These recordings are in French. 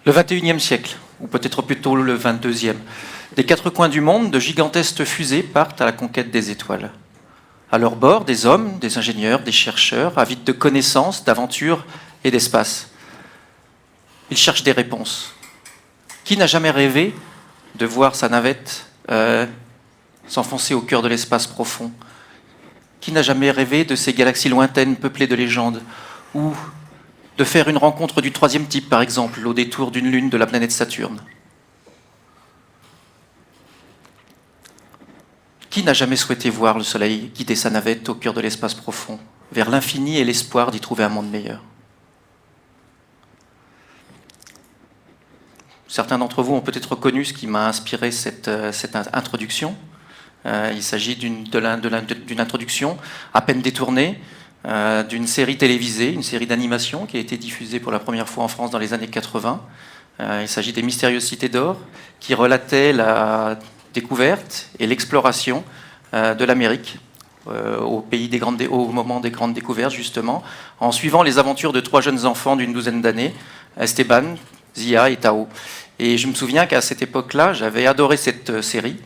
Le XXIe siècle, ou peut-être plutôt le XXIIe. Des quatre coins du monde, de gigantesques fusées partent à la conquête des étoiles. À leur bord, des hommes, des ingénieurs, des chercheurs, avides de connaissances, d'aventures et d'espace. Ils cherchent des réponses. Qui n'a jamais rêvé de voir sa navette s'enfoncer au cœur de l'espace profond? Qui n'a jamais rêvé de ces galaxies lointaines peuplées de légendes? Ou de faire une rencontre du troisième type, par exemple, au détour d'une lune de la planète Saturne? Qui n'a jamais souhaité voir le Soleil guider sa navette au cœur de l'espace profond, vers l'infini et l'espoir d'y trouver un monde meilleur? Certains d'entre vous ont peut-être reconnu ce qui m'a inspiré cette introduction. Il s'agit d'une introduction à peine détournée d'une série télévisée, une série d'animation qui a été diffusée pour la première fois en France dans les années 80. Il s'agit des Mystérieuses Cités d'Or, qui relatait la découverte et l'exploration de l'Amérique au moment des grandes découvertes, justement, en suivant les aventures de trois jeunes enfants d'une douzaine d'années, Esteban, Zia et Tao. Et je me souviens qu'à cette époque-là, j'avais adoré cette série.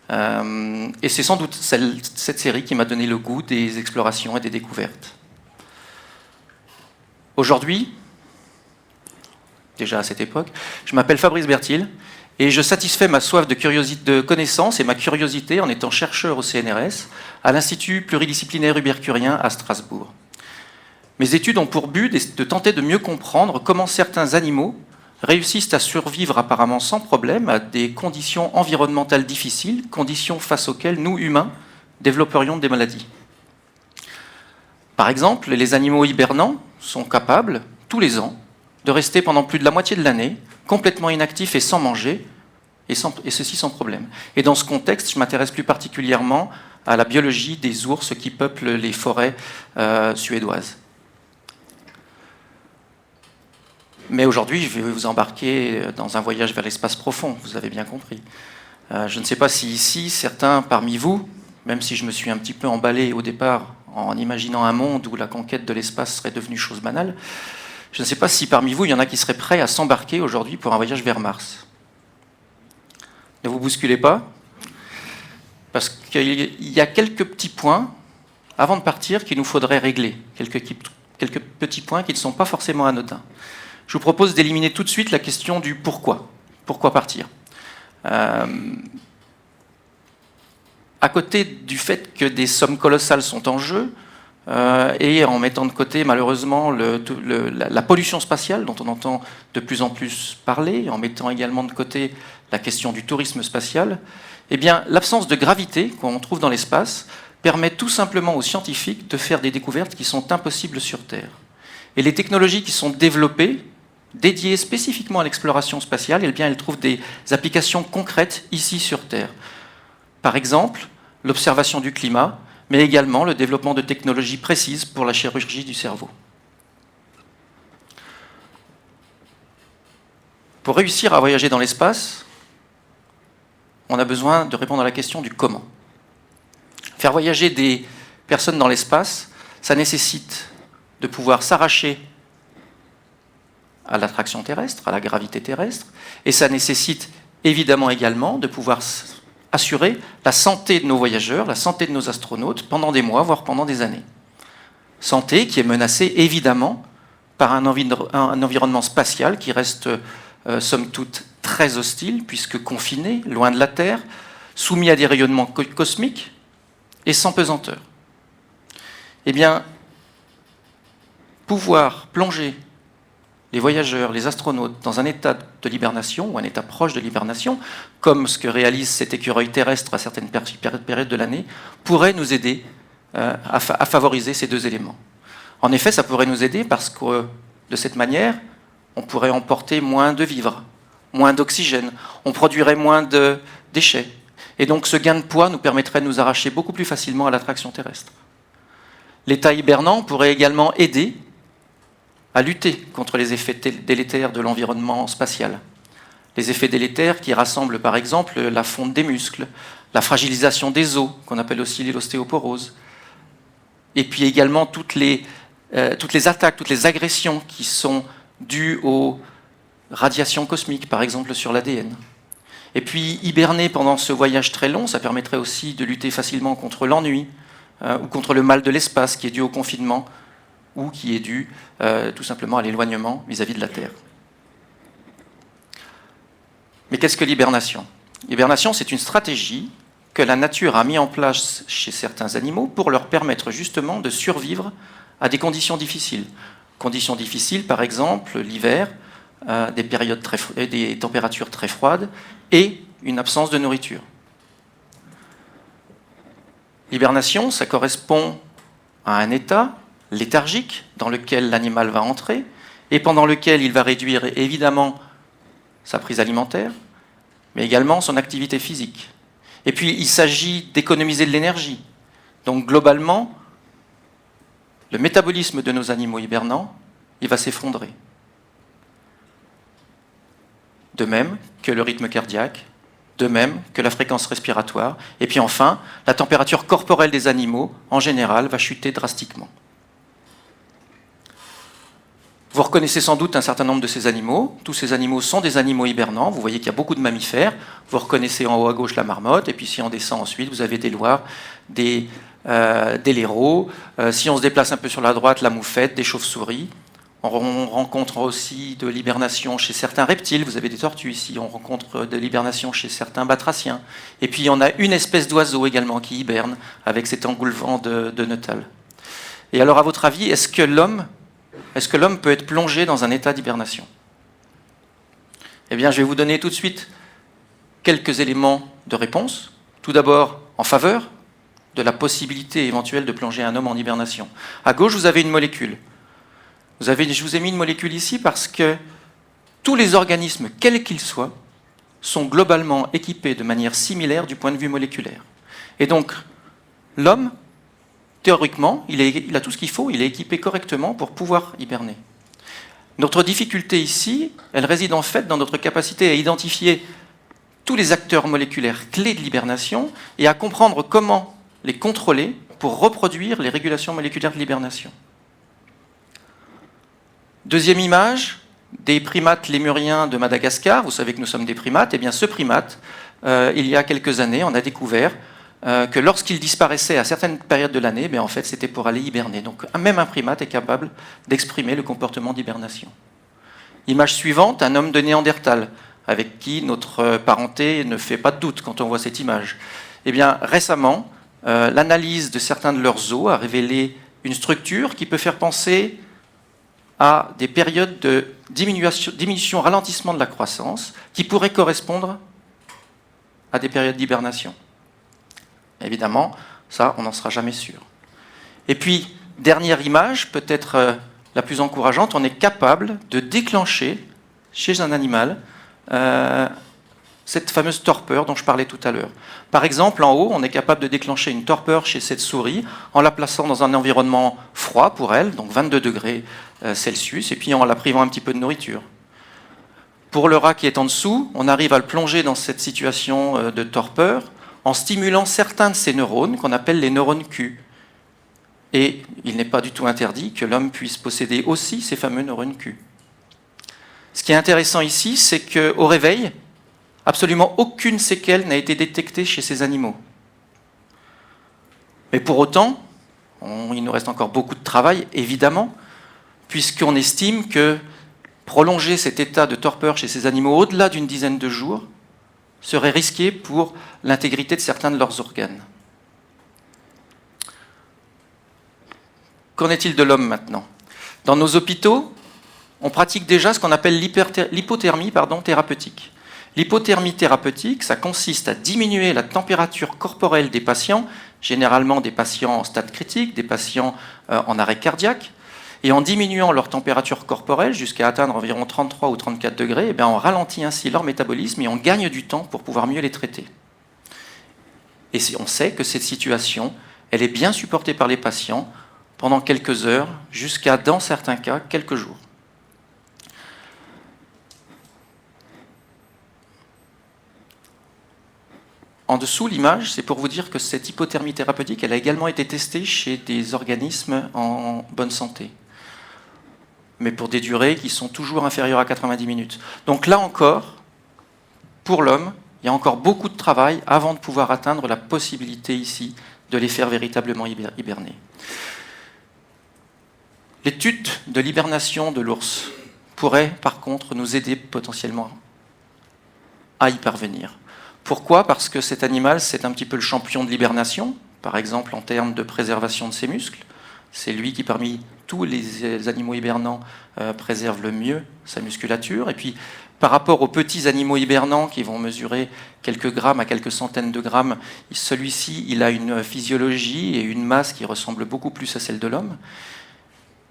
Et c'est sans doute cette série qui m'a donné le goût des explorations et des découvertes. Aujourd'hui, déjà à cette époque, je m'appelle Fabrice Bertil et je satisfais ma soif de connaissance et ma curiosité en étant chercheur au CNRS à l'Institut pluridisciplinaire Hubert Curien à Strasbourg. Mes études ont pour but de tenter de mieux comprendre comment certains animaux réussissent à survivre apparemment sans problème à des conditions environnementales difficiles, conditions face auxquelles nous, humains, développerions des maladies. Par exemple, les animaux hibernants sont capables, tous les ans, de rester pendant plus de la moitié de l'année complètement inactifs et sans manger, et ceci sans problème. Et dans ce contexte, je m'intéresse plus particulièrement à la biologie des ours qui peuplent les forêts suédoises. Mais aujourd'hui, je vais vous embarquer dans un voyage vers l'espace profond, vous avez bien compris. Je ne sais pas si ici, certains parmi vous, même si je me suis un petit peu emballé au départ en imaginant un monde où la conquête de l'espace serait devenue chose banale, je ne sais pas si parmi vous, il y en a qui seraient prêts à s'embarquer aujourd'hui pour un voyage vers Mars. Ne vous bousculez pas, parce qu'il y a quelques petits points, avant de partir, qu'il nous faudrait régler. Quelques petits points qui ne sont pas forcément anodins. Je vous propose d'éliminer tout de suite la question du pourquoi. Pourquoi partir ? À côté du fait que des sommes colossales sont en jeu, et en mettant de côté malheureusement la pollution spatiale dont on entend de plus en plus parler, en mettant également de côté la question du tourisme spatial, eh bien, l'absence de gravité qu'on trouve dans l'espace permet tout simplement aux scientifiques de faire des découvertes qui sont impossibles sur Terre. Et les technologies qui sont développées, dédiées spécifiquement à l'exploration spatiale, eh bien, elles trouvent des applications concrètes ici sur Terre. Par exemple, l'observation du climat, mais également le développement de technologies précises pour la chirurgie du cerveau. Pour réussir à voyager dans l'espace, on a besoin de répondre à la question du comment. Faire voyager des personnes dans l'espace, ça nécessite de pouvoir s'arracher à l'attraction terrestre, à la gravité terrestre, et ça nécessite évidemment également de pouvoir assurer la santé de nos voyageurs, la santé de nos astronautes pendant des mois, voire pendant des années. Santé qui est menacée évidemment par un environnement spatial qui reste somme toute très hostile, puisque confiné, loin de la Terre, soumis à des rayonnements cosmiques et sans pesanteur. Eh bien, pouvoir plonger les voyageurs, les astronautes, dans un état de l'hibernation, ou un état proche de l'hibernation, comme ce que réalise cet écureuil terrestre à certaines périodes de l'année, pourrait nous aider à favoriser ces deux éléments. En effet, ça pourrait nous aider parce que, de cette manière, on pourrait emporter moins de vivres, moins d'oxygène, on produirait moins de déchets. Et donc ce gain de poids nous permettrait de nous arracher beaucoup plus facilement à l'attraction terrestre. L'état hibernant pourrait également aider à lutter contre les effets délétères de l'environnement spatial. Les effets délétères qui rassemblent par exemple la fonte des muscles, la fragilisation des os, qu'on appelle aussi l'ostéoporose, et puis également toutes les attaques, toutes les agressions qui sont dues aux radiation cosmique, par exemple, sur l'ADN. Et puis, hiberner pendant ce voyage très long, ça permettrait aussi de lutter facilement contre l'ennui ou contre le mal de l'espace qui est dû au confinement ou qui est dû tout simplement à l'éloignement vis-à-vis de la Terre. Mais qu'est-ce que l'hibernation? L'hibernation, c'est une stratégie que la nature a mis en place chez certains animaux pour leur permettre justement de survivre à des conditions difficiles. Conditions difficiles, par exemple, l'hiver, des températures très froides et une absence de nourriture. L'hibernation, ça correspond à un état léthargique dans lequel l'animal va entrer et pendant lequel il va réduire évidemment sa prise alimentaire, mais également son activité physique. Et puis, il s'agit d'économiser de l'énergie. Donc, globalement, le métabolisme de nos animaux hibernants, il va s'effondrer. De même que le rythme cardiaque, de même que la fréquence respiratoire. Et puis enfin, la température corporelle des animaux, en général, va chuter drastiquement. Vous reconnaissez sans doute un certain nombre de ces animaux. Tous ces animaux sont des animaux hibernants. Vous voyez qu'il y a beaucoup de mammifères. Vous reconnaissez en haut à gauche la marmotte. Et puis si on descend ensuite, vous avez des loirs, des léraux. Si on se déplace un peu sur la droite, la moufette, des chauves-souris. On rencontre aussi de l'hibernation chez certains reptiles. Vous avez des tortues ici. On rencontre de l'hibernation chez certains batraciens. Et puis on a une espèce d'oiseau également qui hiberne avec cet engoulevent de Nuttall. Et alors, à votre avis, est-ce que l'homme peut être plongé dans un état d'hibernation? Eh bien, je vais vous donner tout de suite quelques éléments de réponse. Tout d'abord, en faveur de la possibilité éventuelle de plonger un homme en hibernation. À gauche, vous avez une molécule. Je vous ai mis une molécule ici parce que tous les organismes, quels qu'ils soient, sont globalement équipés de manière similaire du point de vue moléculaire. Et donc, l'homme, théoriquement, il a tout ce qu'il faut, il est équipé correctement pour pouvoir hiberner. Notre difficulté ici, elle réside en fait dans notre capacité à identifier tous les acteurs moléculaires clés de l'hibernation et à comprendre comment les contrôler pour reproduire les régulations moléculaires de l'hibernation. Deuxième image, des primates lémuriens de Madagascar. Vous savez que nous sommes des primates. Eh bien, ce primate, il y a quelques années, on a découvert que lorsqu'il disparaissait à certaines périodes de l'année, en fait, c'était pour aller hiberner. Donc, même un primate est capable d'exprimer le comportement d'hibernation. Image suivante, un homme de Néandertal, avec qui notre parenté ne fait pas de doute quand on voit cette image. Eh bien, récemment, l'analyse de certains de leurs os a révélé une structure qui peut faire penser à des périodes de diminution, ralentissement de la croissance, qui pourraient correspondre à des périodes d'hibernation. Évidemment, ça, on n'en sera jamais sûr. Et puis, dernière image, peut-être la plus encourageante, on est capable de déclencher chez un animal cette fameuse torpeur dont je parlais tout à l'heure. Par exemple, en haut, on est capable de déclencher une torpeur chez cette souris en la plaçant dans un environnement froid pour elle, donc 22 degrés Celsius, et puis en la privant un petit peu de nourriture. Pour le rat qui est en dessous, on arrive à le plonger dans cette situation de torpeur en stimulant certains de ces neurones qu'on appelle les neurones Q. Et il n'est pas du tout interdit que l'homme puisse posséder aussi ces fameux neurones Q. Ce qui est intéressant ici, c'est qu'au réveil, absolument aucune séquelle n'a été détectée chez ces animaux. Mais pour autant, il nous reste encore beaucoup de travail, évidemment, puisqu'on estime que prolonger cet état de torpeur chez ces animaux au-delà d'une dizaine de jours serait risqué pour l'intégrité de certains de leurs organes. Qu'en est-il de l'homme maintenant? Dans nos hôpitaux, on pratique déjà ce qu'on appelle l'hypothermie thérapeutique. L'hypothermie thérapeutique, ça consiste à diminuer la température corporelle des patients, généralement des patients en stade critique, des patients en arrêt cardiaque, et en diminuant leur température corporelle jusqu'à atteindre environ 33 ou 34 degrés, on ralentit ainsi leur métabolisme et on gagne du temps pour pouvoir mieux les traiter. Et on sait que cette situation, elle est bien supportée par les patients pendant quelques heures, jusqu'à, dans certains cas, quelques jours. En dessous, l'image, c'est pour vous dire que cette hypothermie thérapeutique, elle a également été testée chez des organismes en bonne santé. mais pour des durées qui sont toujours inférieures à 90 minutes. Donc là encore, pour l'homme, il y a encore beaucoup de travail avant de pouvoir atteindre la possibilité ici de les faire véritablement hiberner. L'étude de l'hibernation de l'ours pourrait par contre nous aider potentiellement à y parvenir. Pourquoi? Parce que cet animal, c'est un petit peu le champion de l'hibernation, par exemple en termes de préservation de ses muscles. C'est lui qui, parmi tous les animaux hibernants, préserve le mieux sa musculature. Et puis, par rapport aux petits animaux hibernants qui vont mesurer quelques grammes à quelques centaines de grammes, celui-ci, il a une physiologie et une masse qui ressemblent beaucoup plus à celle de l'homme.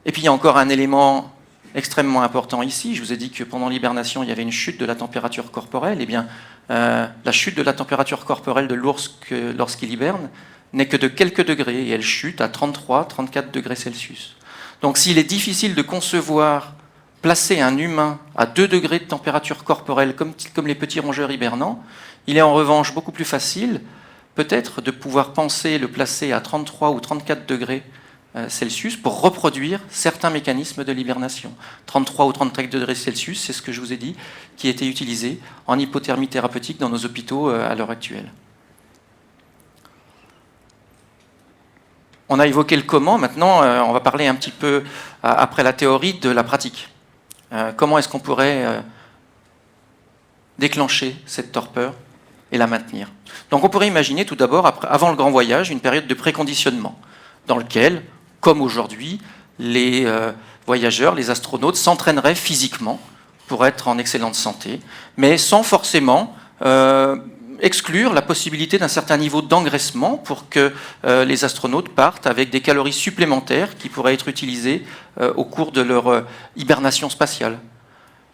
Et puis, il y a encore un élément extrêmement important ici. Je vous ai dit que pendant l'hibernation, il y avait une chute de la température corporelle. Eh bien, la chute de la température corporelle de l'ours lorsqu'il hiberne n'est que de quelques degrés, et elle chute à 33-34 degrés Celsius. Donc s'il est difficile de concevoir placer un humain à 2 degrés de température corporelle comme les petits rongeurs hibernants, il est en revanche beaucoup plus facile peut-être de pouvoir penser le placer à 33 ou 34 degrés Celsius pour reproduire certains mécanismes de l'hibernation. 33 ou 34 degrés Celsius, c'est ce que je vous ai dit, qui a été utilisé en hypothermie thérapeutique dans nos hôpitaux à l'heure actuelle. On a évoqué le comment, maintenant on va parler un petit peu, après la théorie, de la pratique. Comment est-ce qu'on pourrait déclencher cette torpeur et la maintenir? Donc on pourrait imaginer tout d'abord, avant le grand voyage, une période de préconditionnement, dans lequel, comme aujourd'hui, les voyageurs, les astronautes s'entraîneraient physiquement pour être en excellente santé, mais sans forcément exclure la possibilité d'un certain niveau d'engraissement pour que les astronautes partent avec des calories supplémentaires qui pourraient être utilisées au cours de leur hibernation spatiale.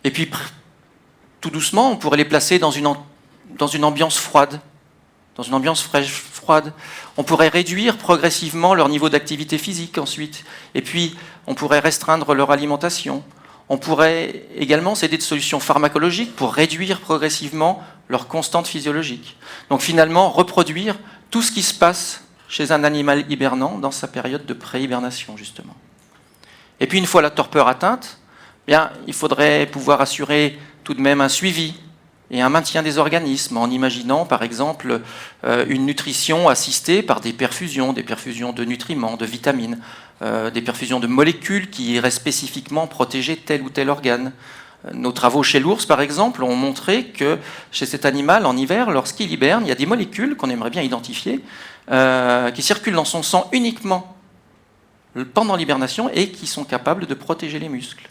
Et puis, tout doucement, on pourrait les placer dans une ambiance froide, dans une ambiance froide. On pourrait réduire progressivement leur niveau d'activité physique ensuite. Et puis, on pourrait restreindre leur alimentation. On pourrait également s'aider de solutions pharmacologiques pour réduire progressivement leur constante physiologique. Donc finalement, reproduire tout ce qui se passe chez un animal hibernant dans sa période de pré-hibernation, justement. Et puis une fois la torpeur atteinte, bien, il faudrait pouvoir assurer tout de même un suivi et un maintien des organismes en imaginant par exemple une nutrition assistée par des perfusions de nutriments, de vitamines, des perfusions de molécules qui iraient spécifiquement protéger tel ou tel organe. Nos travaux chez l'ours, par exemple, ont montré que chez cet animal, en hiver, lorsqu'il hiberne, il y a des molécules qu'on aimerait bien identifier, qui circulent dans son sang uniquement pendant l'hibernation et qui sont capables de protéger les muscles.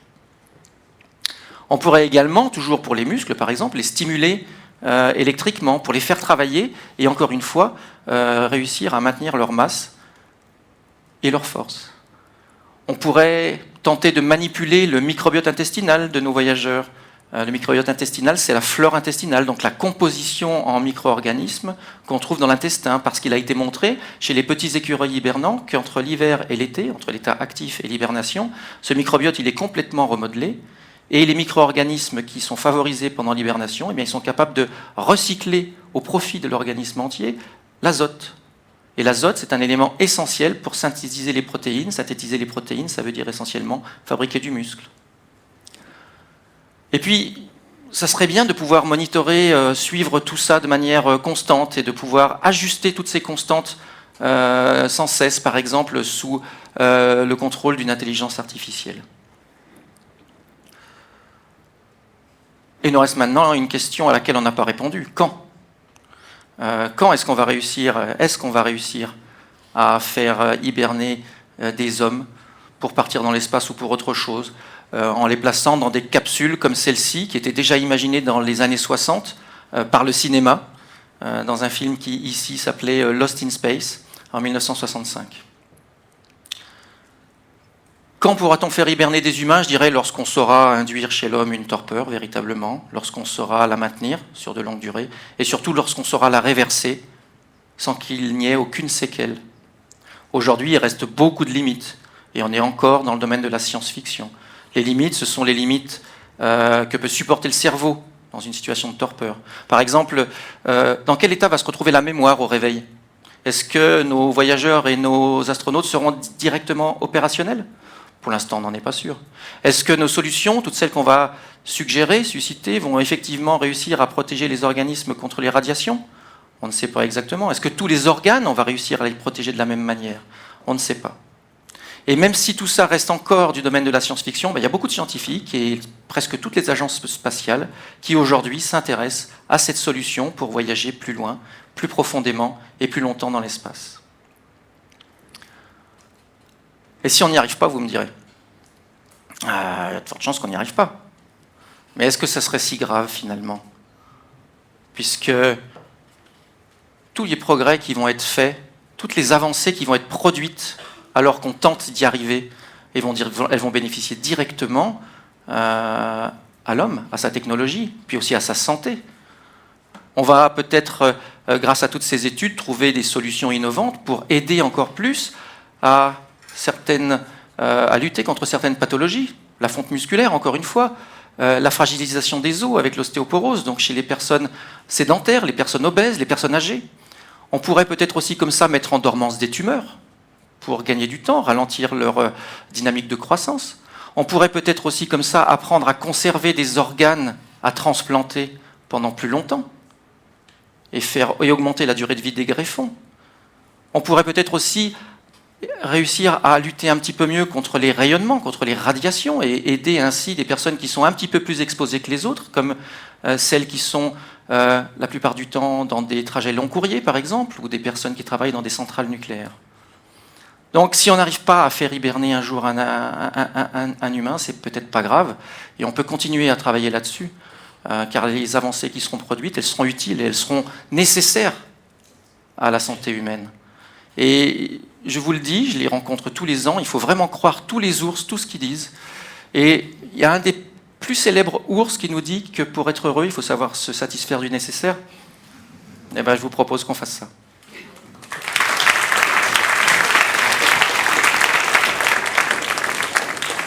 On pourrait également, toujours pour les muscles par exemple, les stimuler électriquement pour les faire travailler et encore une fois réussir à maintenir leur masse et leur force. On pourrait tenter de manipuler le microbiote intestinal de nos voyageurs. Le microbiote intestinal, c'est la flore intestinale, donc la composition en micro-organismes qu'on trouve dans l'intestin, parce qu'il a été montré chez les petits écureuils hibernants qu'entre l'hiver et l'été, entre l'état actif et l'hibernation, ce microbiote il est complètement remodelé. Et les micro-organismes qui sont favorisés pendant l'hibernation, eh bien, ils sont capables de recycler au profit de l'organisme entier l'azote. Et l'azote, c'est un élément essentiel pour synthétiser les protéines. Synthétiser les protéines, ça veut dire essentiellement fabriquer du muscle. Et puis, ça serait bien de pouvoir monitorer, suivre tout ça de manière constante et de pouvoir ajuster toutes ces constantes sans cesse, par exemple, sous le contrôle d'une intelligence artificielle. Et il nous reste maintenant une question à laquelle on n'a pas répondu. Quand est-ce qu'on va réussir à faire hiberner des hommes pour partir dans l'espace ou pour autre chose, en les plaçant dans des capsules comme celle-ci, qui était déjà imaginée dans les années 60 par le cinéma, dans un film qui ici s'appelait Lost in Space, en 1965. Quand pourra-t-on faire hiberner des humains? Je dirais lorsqu'on saura induire chez l'homme une torpeur, véritablement, lorsqu'on saura la maintenir sur de longues durées, et surtout lorsqu'on saura la réverser sans qu'il n'y ait aucune séquelle. Aujourd'hui, il reste beaucoup de limites, et on est encore dans le domaine de la science-fiction. Les limites, ce sont les limites que peut supporter le cerveau dans une situation de torpeur. Par exemple, dans quel état va se retrouver la mémoire au réveil? Est-ce que nos voyageurs et nos astronautes seront directement opérationnels? Pour l'instant, on n'en est pas sûr. Est-ce que nos solutions, toutes celles qu'on va suggérer, susciter, vont effectivement réussir à protéger les organismes contre les radiations? On ne sait pas exactement. Est-ce que tous les organes, on va réussir à les protéger de la même manière? On ne sait pas. Et même si tout ça reste encore du domaine de la science-fiction, il y a beaucoup de scientifiques et presque toutes les agences spatiales qui aujourd'hui s'intéressent à cette solution pour voyager plus loin, plus profondément et plus longtemps dans l'espace. Et si on n'y arrive pas, vous me direz, il y a de fortes chances qu'on n'y arrive pas. Mais est-ce que ça serait si grave finalement? Puisque tous les progrès qui vont être faits, toutes les avancées qui vont être produites alors qu'on tente d'y arriver, elles vont bénéficier directement à l'homme, à sa technologie, puis aussi à sa santé. On va peut-être, grâce à toutes ces études, trouver des solutions innovantes pour aider encore plus à lutter contre certaines pathologies. La fonte musculaire, encore une fois, la fragilisation des os avec l'ostéoporose, donc chez les personnes sédentaires, les personnes obèses, les personnes âgées. On pourrait peut-être aussi comme ça mettre en dormance des tumeurs pour gagner du temps, ralentir leur dynamique de croissance. On pourrait peut-être aussi comme ça apprendre à conserver des organes à transplanter pendant plus longtemps et augmenter la durée de vie des greffons. On pourrait peut-être aussi réussir à lutter un petit peu mieux contre les rayonnements, contre les radiations, et aider ainsi des personnes qui sont un petit peu plus exposées que les autres, comme celles qui sont la plupart du temps dans des trajets long courriers, par exemple, ou des personnes qui travaillent dans des centrales nucléaires. Donc si on n'arrive pas à faire hiberner un jour un humain, c'est peut-être pas grave, et on peut continuer à travailler là-dessus, car les avancées qui seront produites, elles seront utiles et elles seront nécessaires à la santé humaine. Et je vous le dis, je les rencontre tous les ans, il faut vraiment croire tous les ours, tout ce qu'ils disent. Et il y a un des plus célèbres ours qui nous dit que pour être heureux, il faut savoir se satisfaire du nécessaire. Eh bien, je vous propose qu'on fasse ça.